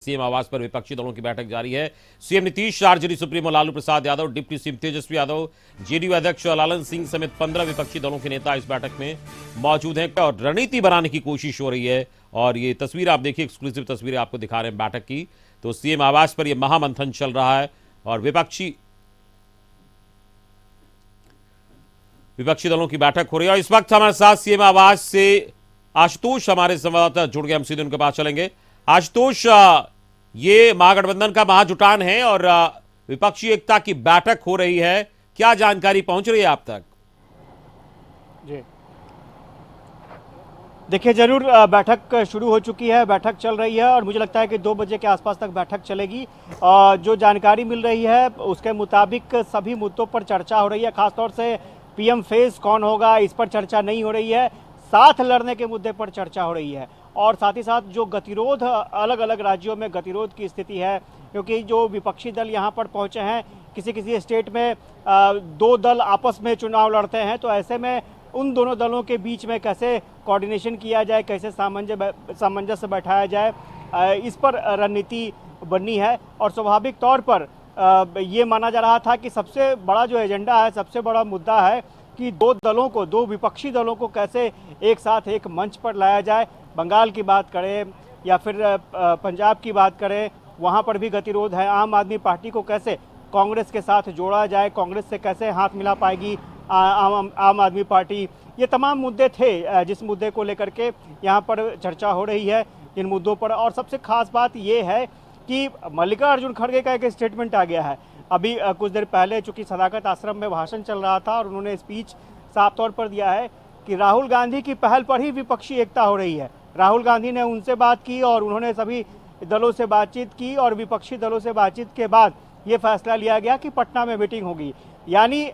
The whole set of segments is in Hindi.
सीएम आवास पर विपक्षी दलों की बैठक जारी है। CM Nitish, RJD supremo Lalu Prasad Yadav, deputy CM Tejashwi Yadav, JDU अध्यक्ष लालन सिंह समेत 15 विपक्षी दलों के नेता इस बैठक में मौजूद हैं और रणनीति बनाने की कोशिश हो रही है। और ये तस्वीर आप देखिए, एक्सक्लूसिव तस्वीरें आपको दिखा रहे हैं बैठक की। तो सीएम आवास पर यह महामंथन चल रहा है और विपक्षी दलों की बैठक हो रही है। और इस वक्त हमारे साथ सीएम आवास से आशुतोष हमारे संवाददाता जुड़ गए, हम सीधे उनके पास चलेंगे। आशुतोष, ये महागठबंधन का महाजुटान है और विपक्षी एकता की बैठक हो रही है, क्या जानकारी पहुंच रही है आप तक? जी देखिए, जरूर बैठक शुरू हो चुकी है, बैठक चल रही है और मुझे लगता है कि 2 बजे के आसपास तक बैठक चलेगी। जो जानकारी मिल रही है उसके मुताबिक सभी मुद्दों पर चर्चा हो रही है। खासतौर से पीएम फेस कौन होगा, इस पर चर्चा नहीं हो रही है। साथ लड़ने के मुद्दे पर चर्चा हो रही है और साथ ही साथ जो गतिरोध अलग अलग राज्यों में गतिरोध की स्थिति है, क्योंकि जो विपक्षी दल यहाँ पर पहुँचे हैं, किसी किसी स्टेट में 2 दल आपस में चुनाव लड़ते हैं, तो ऐसे में उन दोनों दलों के बीच में कैसे कोऑर्डिनेशन किया जाए, कैसे सामंजस्य बैठाया जाए, इस पर रणनीति बननी है। और स्वाभाविक तौर पर ये माना जा रहा था कि सबसे बड़ा जो एजेंडा है, सबसे बड़ा मुद्दा है कि 2 विपक्षी दलों को कैसे एक साथ एक मंच पर लाया जाए। बंगाल की बात करें या फिर पंजाब की बात करें, वहाँ पर भी गतिरोध है। आम आदमी पार्टी को कैसे कांग्रेस के साथ जोड़ा जाए, कांग्रेस से कैसे हाथ मिला पाएगी आम आदमी पार्टी, ये तमाम मुद्दे थे जिस मुद्दे को लेकर के यहाँ पर चर्चा हो रही है इन मुद्दों पर। और सबसे खास बात ये है कि मल्लिकार्जुन खड़गे का एक स्टेटमेंट आ गया है अभी कुछ देर पहले, चूंकि सदाकत आश्रम में भाषण चल रहा था और उन्होंने स्पीच साफ तौर पर दिया है कि राहुल गांधी की पहल पर ही विपक्षी एकता हो रही है। राहुल गांधी ने उनसे बात की और उन्होंने सभी दलों से बातचीत की और विपक्षी दलों से बातचीत के बाद ये फैसला लिया गया कि पटना में मीटिंग होगी। यानी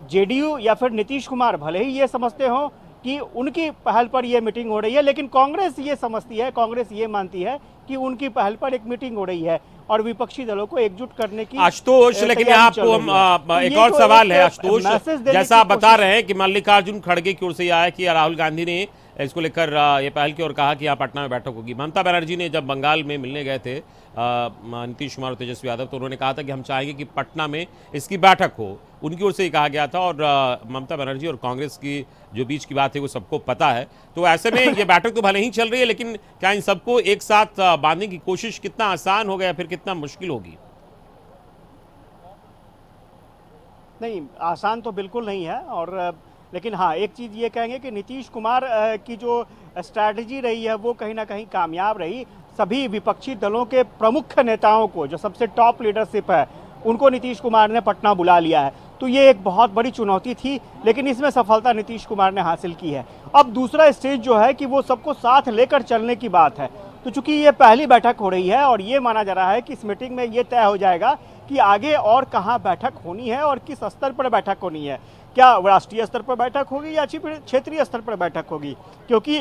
जेडीयू या फिर नीतीश कुमार भले ही ये समझते हो कि उनकी पहल पर यह मीटिंग हो रही है, लेकिन कांग्रेस ये समझती है, कांग्रेस ये मानती है कि उनकी पहल पर एक मीटिंग हो रही है और विपक्षी दलों को एकजुट करने की। आशुतोष, लेकिन आपको हम एक और सवाल है आशुतोष, जैसा आप बता रहे हैं कि मल्लिकार्जुन खड़गे की ओर से यह आया कि राहुल गांधी ने इसको लेकर ये पहल की और कहा कि यहाँ पटना में बैठक होगी। ममता बनर्जी ने जब बंगाल में मिलने गए थे नीतीश कुमार और तेजस्वी यादव, तो उन्होंने कहा था कि हम चाहेंगे कि पटना में इसकी बैठक हो, उनकी ओर से ही कहा गया था। और ममता बनर्जी और कांग्रेस की जो बीच की बात है वो सबको पता है। तो ऐसे में ये बैठक तो भले ही चल रही है, लेकिन क्या इन सबको एक साथ बांधने की कोशिश कितना आसान होगा या फिर कितना मुश्किल होगी? नहीं, आसान तो बिल्कुल नहीं है। और लेकिन हाँ, एक चीज़ ये कहेंगे कि नीतीश कुमार की जो स्ट्रैटेजी रही है वो कहीं ना कहीं कामयाब रही। सभी विपक्षी दलों के प्रमुख नेताओं को, जो सबसे टॉप लीडरशिप है, उनको नीतीश कुमार ने पटना बुला लिया है। तो ये एक बहुत बड़ी चुनौती थी, लेकिन इसमें सफलता नीतीश कुमार ने हासिल की है। अब दूसरा स्टेज जो है कि वो सबको साथ लेकर चलने की बात है। तो चूंकि ये पहली बैठक हो रही है और ये माना जा रहा है कि इस मीटिंग में ये तय हो जाएगा कि आगे और कहाँ बैठक होनी है और किस स्तर पर बैठक होनी है। क्या राष्ट्रीय स्तर पर बैठक होगी या क्षेत्रीय स्तर पर बैठक होगी, क्योंकि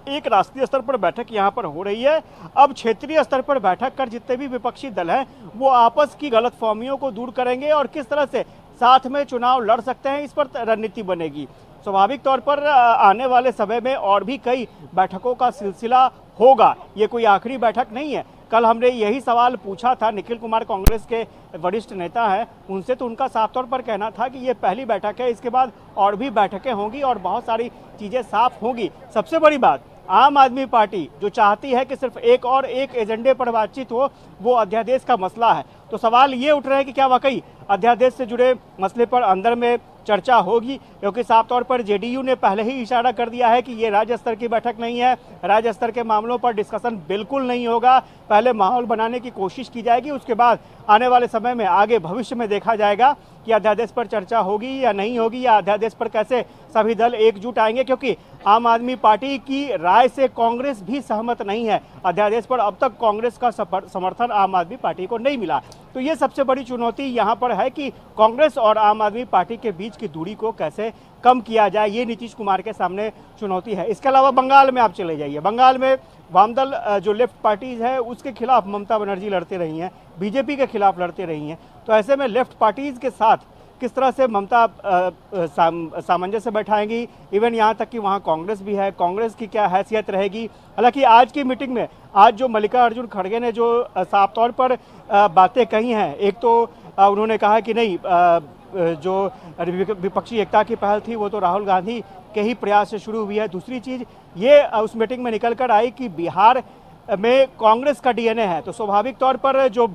एक राष्ट्रीय स्तर पर बैठक यहाँ पर हो रही है। अब क्षेत्रीय स्तर पर बैठक कर जितने भी विपक्षी दल हैं वो आपस की गलतफहमियों को दूर करेंगे और किस तरह से साथ में चुनाव लड़ सकते हैं, इस पर रणनीति बनेगी। स्वाभाविक तौर पर आने वाले समय में और भी कई बैठकों का सिलसिला होगा, ये कोई आखिरी बैठक नहीं है। कल हमने यही सवाल पूछा था, निखिल कुमार कांग्रेस के वरिष्ठ नेता हैं, उनसे तो उनका साफ तौर पर कहना था कि ये पहली बैठक है, इसके बाद और भी बैठकें होंगी और बहुत सारी चीज़ें साफ होंगी। सबसे बड़ी बात, आम आदमी पार्टी जो चाहती है कि सिर्फ एक एजेंडे पर बातचीत हो, वो अध्यादेश का मसला है। तो सवाल ये उठ रहे हैं कि क्या वाकई अध्यादेश से जुड़े मसले पर अंदर में चर्चा होगी, क्योंकि साफ तौर पर जेडीयू ने पहले ही इशारा कर दिया है कि ये राज्य स्तर की बैठक नहीं है, राज्य स्तर के मामलों पर डिस्कशन बिल्कुल नहीं होगा। पहले माहौल बनाने की कोशिश की जाएगी, उसके बाद आने वाले समय में आगे भविष्य में देखा जाएगा कि अध्यादेश पर चर्चा होगी या नहीं होगी, या अध्यादेश पर कैसे सभी दल एकजुट आएंगे। क्योंकि आम आदमी पार्टी की राय से कांग्रेस भी सहमत नहीं है अध्यादेश पर। अब तक कांग्रेस का समर्थन आम आदमी पार्टी को नहीं मिला। तो ये सबसे बड़ी चुनौती यहाँ पर है कि कांग्रेस और आम आदमी पार्टी के बीच की दूरी को कैसे कम किया जाए, ये नीतीश कुमार के सामने चुनौती है। इसके अलावा बंगाल में आप चले जाइए, बंगाल में वामदल जो लेफ्ट पार्टीज है उसके खिलाफ ममता बनर्जी लड़ते रही हैं, बीजेपी के खिलाफ लड़ते रही हैं। तो ऐसे में लेफ्ट पार्टीज के साथ किस तरह से ममता सामंजस्य बैठाएंगी, इवन यहाँ तक कि वहाँ कांग्रेस भी है, कांग्रेस की क्या हैसियत रहेगी। हालांकि आज की मीटिंग में आज जो मल्लिकार्जुन खड़गे ने जो साफ तौर पर बातें कही हैं, एक तो उन्होंने कहा कि नहीं, जो विपक्षी एकता की पहल थी वो तो राहुल गांधी के ही प्रयास से शुरू हुई है। दूसरी चीज़ ये उस मीटिंग में निकल कर आई कि बिहार में कांग्रेस का डीएनए है, तो स्वाभाविक तौर पर जो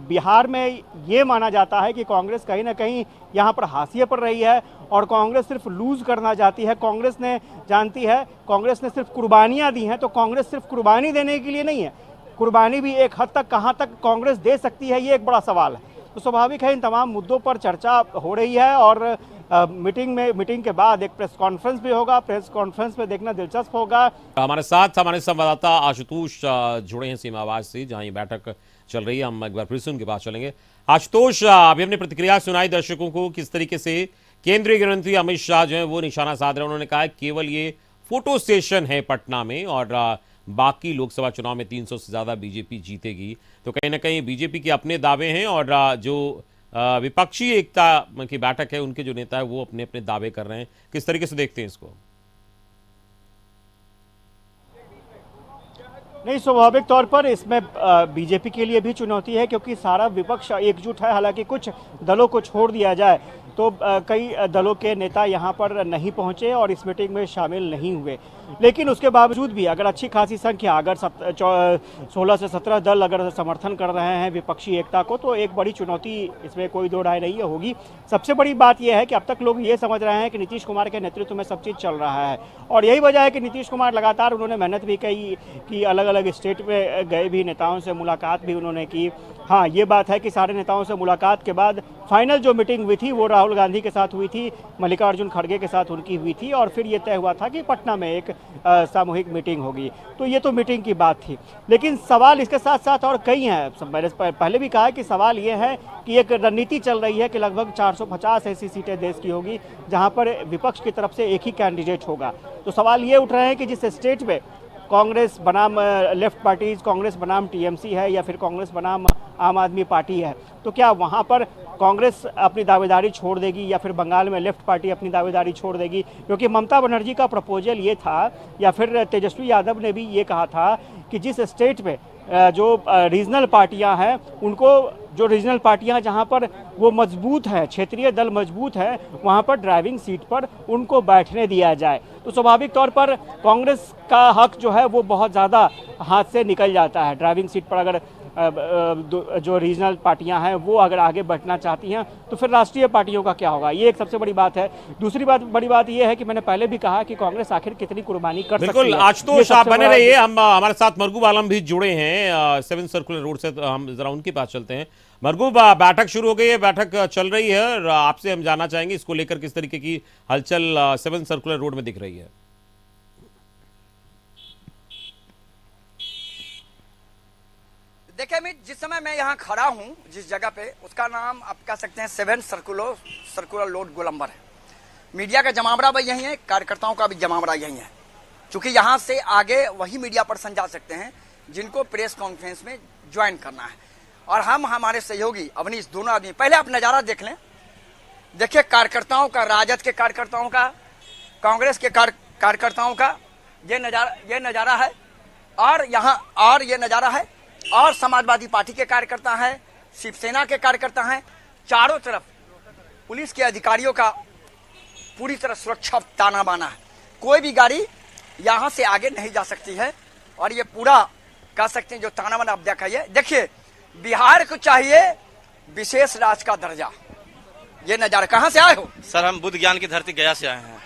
बिहार में ये माना जाता है कि कांग्रेस कहीं ना कहीं यहाँ पर हाशिए पर रही है और कांग्रेस सिर्फ लूज करना चाहती है। कांग्रेस ने जानती है, कांग्रेस ने सिर्फ कुर्बानियाँ दी हैं, तो कांग्रेस सिर्फ कुर्बानी देने के लिए नहीं है, कुर्बानी भी एक हद तक कहाँ तक कांग्रेस दे सकती है, ये एक बड़ा सवाल है। तो स्वाभाविक है इन तमाम मुद्दों पर चर्चा हो रही है और मीटिंग के बाद एक प्रेस कॉन्फ्रेंस भी होगा। प्रेस कॉन्फ्रेंस में देखना दिलचस्प होगा। हमारे साथ हमारे संवाददाता आशुतोष जुड़े हैं सीमावास से, जहां ये बैठक चल रही है। हम एक बार फिर से उनके पास चलेंगे। आशुतोष, अभी हमने प्रतिक्रिया सुनाई दर्शकों को, किस तरीके से केंद्रीय गृह मंत्री अमित शाह जो है वो निशाना साध रहे हैं। उन्होंने कहा केवल ये फोटो सेशन है पटना में और बाकी लोकसभा चुनाव में 300 से ज्यादा बीजेपी जीतेगी। तो कहीं ना कहीं बीजेपी के अपने दावे हैं और जो विपक्षी एकता की बैठक है उनके जो नेता है वो अपने अपने दावे कर रहे हैं। किस तरीके से देखते हैं इसको? नहीं, स्वाभाविक तौर पर इसमें बीजेपी के लिए भी चुनौती है क्योंकि सारा विपक्ष एकजुट है। हालांकि कुछ दलों को छोड़ दिया जाए तो कई दलों के नेता यहां पर नहीं पहुंचे और इस मीटिंग में शामिल नहीं हुए, लेकिन उसके बावजूद भी अगर अच्छी खासी संख्या, अगर 16 से 17 दल अगर समर्थन कर रहे हैं विपक्षी एकता को, तो एक बड़ी चुनौती, इसमें कोई दो राय नहीं होगी। सबसे बड़ी बात यह है कि अब तक लोग ये समझ रहे हैं कि नीतीश कुमार के नेतृत्व में सब चीज़ चल रहा है और यही वजह है कि नीतीश कुमार लगातार उन्होंने मेहनत भी की कि अलग अलग स्टेट में गए भी, नेताओं से मुलाकात भी उन्होंने की। हाँ, ये बात है कि सारे नेताओं से मुलाकात के बाद फाइनल जो मीटिंग हुई थी वो राहुल गांधी के साथ हुई थी, मल्लिकार्जुन खड़गे के साथ उनकी हुई थी और फिर ये तय हुआ था कि पटना में एक सामूहिक मीटिंग होगी। तो ये तो मीटिंग की बात थी, लेकिन सवाल इसके साथ साथ और कई हैं। मैंने पहले भी कहा कि सवाल ये है कि एक रणनीति चल रही है कि लगभग 450 ऐसी सीटें देश की होगी जहाँ पर विपक्ष की तरफ से एक ही कैंडिडेट होगा। तो सवाल ये उठ रहे हैं कि जिस स्टेट में कांग्रेस बनाम लेफ्ट पार्टीज, कांग्रेस बनाम टीएमसी है या फिर कांग्रेस बनाम आम आदमी पार्टी है, तो क्या वहाँ पर कांग्रेस अपनी दावेदारी छोड़ देगी या फिर बंगाल में लेफ्ट पार्टी अपनी दावेदारी छोड़ देगी? क्योंकि ममता बनर्जी का प्रपोजल ये था या फिर तेजस्वी यादव ने भी ये कहा था कि जिस स्टेट में जो रीजनल पार्टियां हैं उनको, जो रीजनल पार्टियां जहां पर वो मजबूत है, क्षेत्रीय दल मजबूत है, वहां पर ड्राइविंग सीट पर उनको बैठने दिया जाए। तो स्वाभाविक तौर पर कांग्रेस का हक जो है वो बहुत ज़्यादा हाथ से निकल जाता है। ड्राइविंग सीट पर अगर जो रीजनल पार्टियां हैं वो अगर आगे बढ़ना चाहती हैं तो फिर राष्ट्रीय पार्टियों का क्या होगा, ये एक सबसे बड़ी बात है। दूसरी बात, बड़ी बात ये है कि मैंने पहले भी कहा कि कांग्रेस आखिर कितनी कुर्बानी कर सकती है। बिल्कुल, आज तो आप बने रहिए। हम हमारे साथ मरगूब आलम भी जुड़े हैं 7 सर्कुलर रोड से, तो हम जरा उनके पास चलते हैं। मरगूब, बैठक शुरू हो गई है, बैठक चल रही है और आपसे हम जानना चाहेंगे इसको लेकर किस तरीके की हलचल 7 सर्कुलर रोड में दिख रही है। देखिए अमित, जिस समय मैं यहाँ खड़ा हूँ जिस जगह पे, उसका नाम आप कह सकते हैं 7 सर्कुलर रोड गोलंबर है। मीडिया का जमावड़ा भी यही है, कार्यकर्ताओं का भी जमावड़ा यही है, क्योंकि यहाँ से आगे वही मीडिया पर्सन जा सकते हैं जिनको प्रेस कॉन्फ्रेंस में ज्वाइन करना है। और हम, हमारे सहयोगी अवनीश, दोनों आदमी, पहले आप नज़ारा देख लें। देखिए कार्यकर्ताओं का, राजद के कार्यकर्ताओं का, कांग्रेस के कार्यकर्ताओं का ये नज़ारा है और यहाँ और ये नज़ारा है, और समाजवादी पार्टी के कार्यकर्ता हैं, शिवसेना के कार्यकर्ता हैं। चारों तरफ पुलिस के अधिकारियों का पूरी तरह सुरक्षा ताना बाना है। कोई भी गाड़ी यहाँ से आगे नहीं जा सकती है और ये पूरा कह सकते हैं जो ताना बाना आप दिखाइए। देखिए, बिहार को चाहिए विशेष राज्य का दर्जा। ये नजारा, कहाँ से आए हो? सर, हम बुद्ध ज्ञान की धरती गया से आए हैं।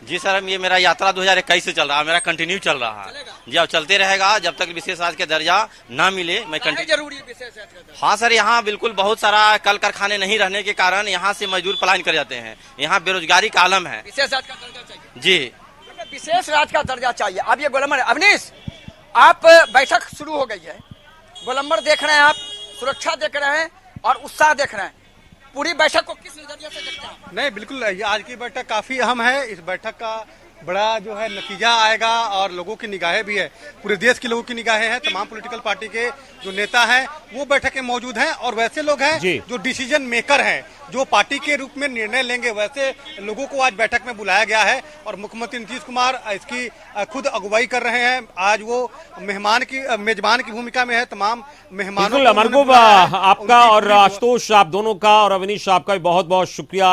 जी सर, ये मेरा यात्रा 2021 से चल रहा है, मेरा कंटिन्यू चल रहा है जी, अब चलते रहेगा जब तक विशेष राज्य का दर्जा ना मिले। मैं कंटिन्यू जरूरी है विशेष राज्य का दर्जा। हाँ सर, यहाँ बिल्कुल बहुत सारा कल कारखाने नहीं रहने के कारण यहाँ से मजदूर पलायन कर जाते हैं। यहाँ बेरोजगारी का आलम है। विशेष राज्य का दर्जा चाहिए जी, विशेष राज्य का दर्जा चाहिए। अब ये गोलंबर, अवनीश, आप बैठक शुरू हो गई है, गोलंबर देख रहे हैं आप, सुरक्षा देख रहे हैं और उत्साह देख रहे हैं। पूरी बैठक को किस नजरिए से देखते हैं? नहीं, बिल्कुल, ये आज की बैठक काफी अहम है। इस बैठक का बड़ा जो है नतीजा आएगा और लोगों की निगाहें भी है, पूरे देश के लोगों की निगाहें हैं। तमाम पॉलिटिकल पार्टी के जो नेता हैं वो बैठक में मौजूद हैं और वैसे लोग हैं जो डिसीजन मेकर हैं, जो पार्टी के रूप में निर्णय लेंगे, वैसे लोगों को आज बैठक में बुलाया गया है और मुख्यमंत्री नीतीश कुमार इसकी खुद अगुवाई कर रहे हैं। आज वो मेजबान की भूमिका में है। तमाम मेहमानों बिल्कुल, अमरगुब आपका और आशुतोष आप दोनों का और अवनीश आपका भी बहुत बहुत शुक्रिया।